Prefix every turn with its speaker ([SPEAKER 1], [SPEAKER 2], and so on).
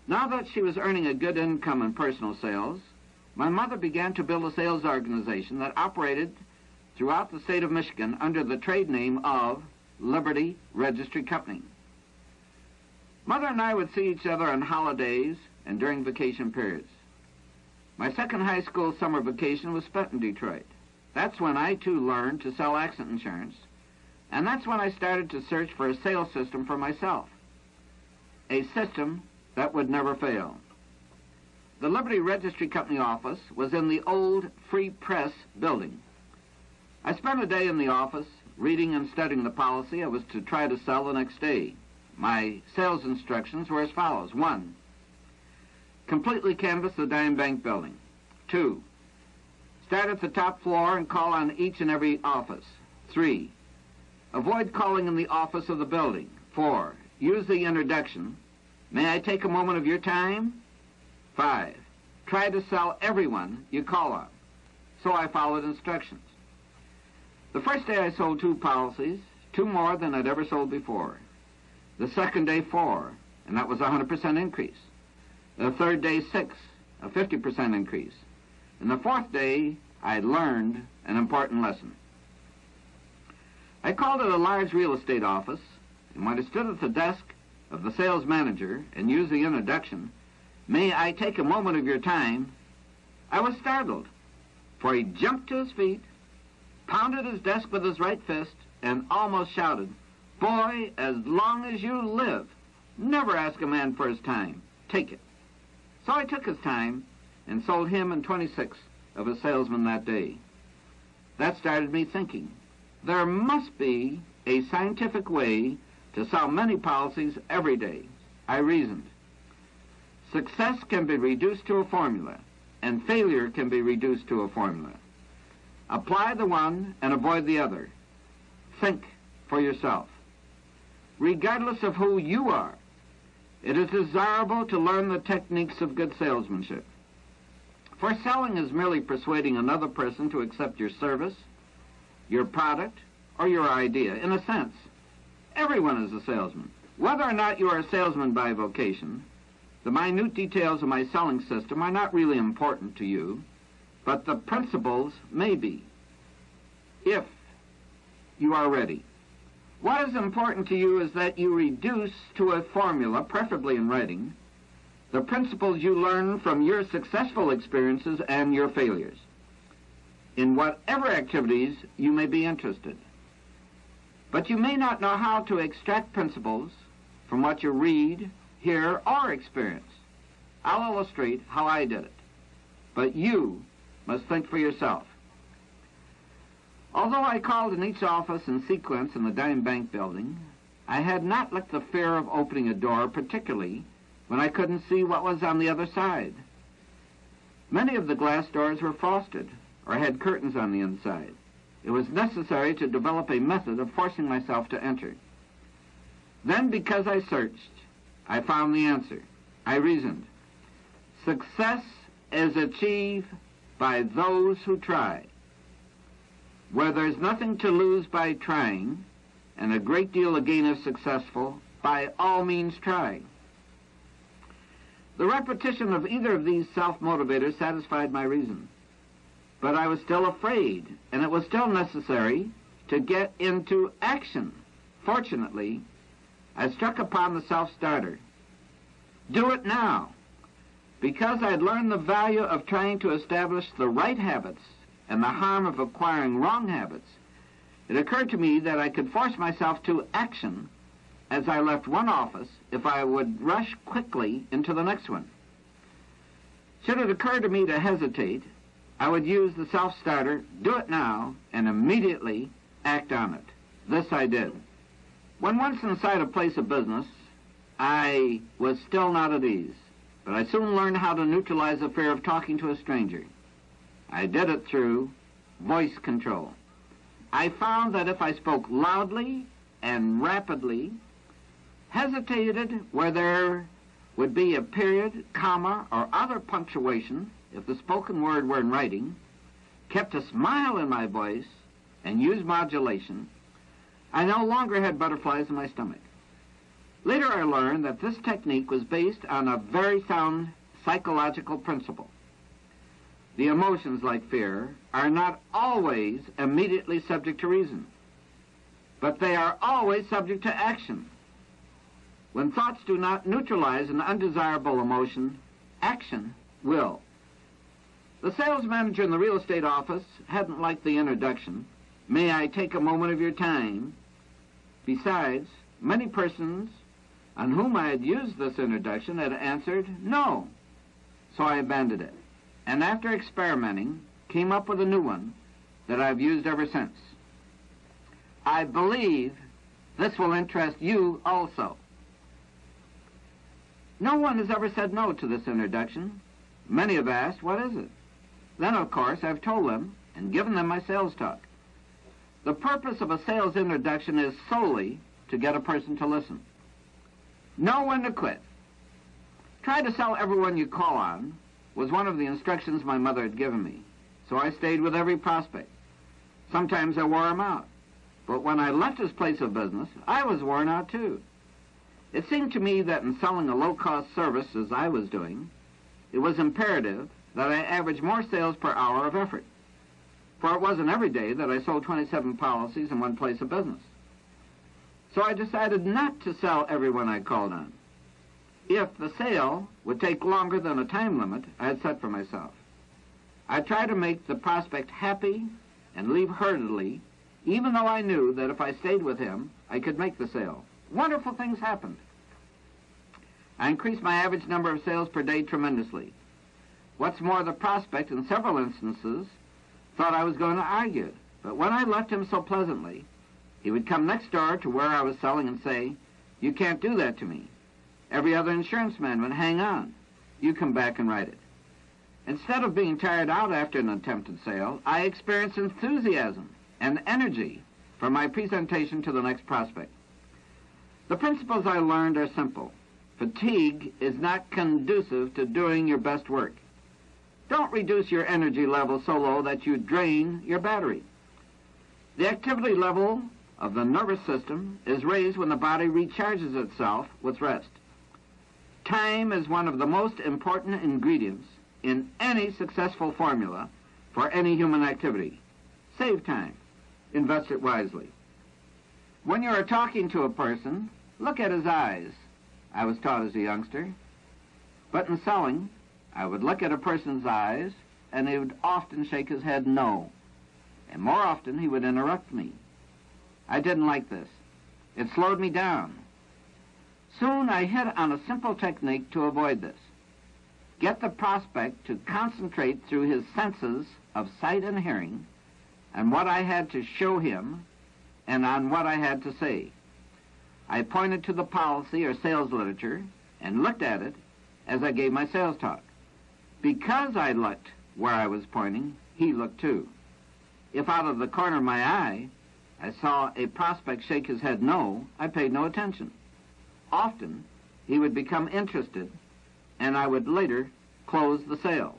[SPEAKER 1] Now that she was earning a good income in personal sales, my mother began to build a sales organization that operated throughout the state of Michigan under the trade name of Liberty Registry Company. Mother and I would see each other on holidays and during vacation periods. My second high school summer vacation was spent in Detroit. That's when I, too, learned to sell accident insurance, and that's when I started to search for a sales system for myself, a system that would never fail. The Liberty Registry Company office was in the old Free Press building. I spent a day in the office reading and studying the policy I was to try to sell the next day. My sales instructions were as follows. 1, completely canvass the Dime Bank building. 2, start at the top floor and call on each and every office. 3, avoid calling in the office of the building. 4, use the introduction. May I take a moment of your time? 5, try to sell everyone you call on. So I followed instructions. The first day I sold 2 policies, 2 more than I'd ever sold before. The second day 4, and that was a 100% increase. The third day 6, a 50% increase. And the fourth day I learned an important lesson. I called at a large real estate office, and when I stood at the desk of the sales manager and used the introduction, "May I take a moment of your time?" I was startled, for he jumped to his feet, pounded his desk with his right fist, and almost shouted, "Boy, as long as you live, never ask a man for his time. Take it." So I took his time and sold him and 26 of his salesmen that day. That started me thinking, there must be a scientific way to sell many policies every day. I reasoned. Success can be reduced to a formula, and failure can be reduced to a formula. Apply the one and avoid the other. Think for yourself. Regardless of who you are, it is desirable to learn the techniques of good salesmanship. For selling is merely persuading another person to accept your service, your product, or your idea. In a sense, everyone is a salesman. Whether or not you are a salesman by vocation, the minute details of my selling system are not really important to you, but the principles may be, if you are ready. What is important to you is that you reduce to a formula, preferably in writing, the principles you learn from your successful experiences and your failures, in whatever activities you may be interested. But you may not know how to extract principles from what you read, hear, or experience. I'll illustrate how I did it, but you must think for yourself. Although I called in each office in sequence in the Dime Bank building, I had not let the fear of opening a door, particularly when I couldn't see what was on the other side. Many of the glass doors were frosted or had curtains on the inside. It was necessary to develop a method of forcing myself to enter. Then, because I searched, I found the answer. I reasoned. Success is achieved by those who try. Where there's nothing to lose by trying, and a great deal to gain if successful, by all means try. The repetition of either of these self-motivators satisfied my reason. But I was still afraid, and it was still necessary to get into action. Fortunately, I struck upon the self-starter. Do it now. Because I'd learned the value of trying to establish the right habits and the harm of acquiring wrong habits, it occurred to me that I could force myself to action as I left one office if I would rush quickly into the next one. Should it occur to me to hesitate, I would use the self-starter, do it now, and immediately act on it. This I did. When once inside a place of business, I was still not at ease, but I soon learned how to neutralize the fear of talking to a stranger. I did it through voice control. I found that if I spoke loudly and rapidly, hesitated where there would be a period, comma, or other punctuation, if the spoken word were in writing, kept a smile in my voice, and used modulation, I no longer had butterflies in my stomach. Later I learned that this technique was based on a very sound psychological principle. The emotions, like fear, are not always immediately subject to reason, but they are always subject to action. When thoughts do not neutralize an undesirable emotion, action will. The sales manager in the real estate office hadn't liked the introduction. May I take a moment of your time? Besides, many persons on whom I had used this introduction had answered no. So I abandoned it, and after experimenting, came up with a new one that I've used ever since. I believe this will interest you also. No one has ever said no to this introduction. Many have asked, what is it? Then, of course, I've told them and given them my sales talk. The purpose of a sales introduction is solely to get a person to listen. Know when to quit. Try to sell everyone you call on was one of the instructions my mother had given me. So I stayed with every prospect. Sometimes I wore him out. But when I left his place of business, I was worn out too. It seemed to me that in selling a low-cost service as I was doing, it was imperative that I average more sales per hour of effort. For it wasn't every day that I sold 27 policies in one place of business. So I decided not to sell everyone I called on. If the sale would take longer than a time limit I had set for myself, I'd try to make the prospect happy and leave hurriedly, even though I knew that if I stayed with him, I could make the sale. Wonderful things happened. I increased my average number of sales per day tremendously. What's more, the prospect, in several instances, thought I was going to argue. But when I left him so pleasantly, he would come next door to where I was selling and say, "You can't do that to me." Every other insurance man would hang on. "You come back and write it." Instead of being tired out after an attempted sale, I experienced enthusiasm and energy for my presentation to the next prospect. The principles I learned are simple. Fatigue is not conducive to doing your best work. Don't reduce your energy level so low that you drain your battery. The activity level of the nervous system is raised when the body recharges itself with rest. Time is one of the most important ingredients in any successful formula for any human activity. Save time. Invest it wisely. When you are talking to a person, look at his eyes. I was taught as a youngster. But in selling, I would look at a person's eyes, and he would often shake his head no. And more often, he would interrupt me. I didn't like this. It slowed me down. Soon I hit on a simple technique to avoid this. Get the prospect to concentrate through his senses of sight and hearing on what I had to show him and on what I had to say. I pointed to the policy or sales literature and looked at it as I gave my sales talk. Because I looked where I was pointing, he looked too. If out of the corner of my eye I saw a prospect shake his head no, I paid no attention. Often he would become interested, and I would later close the sale.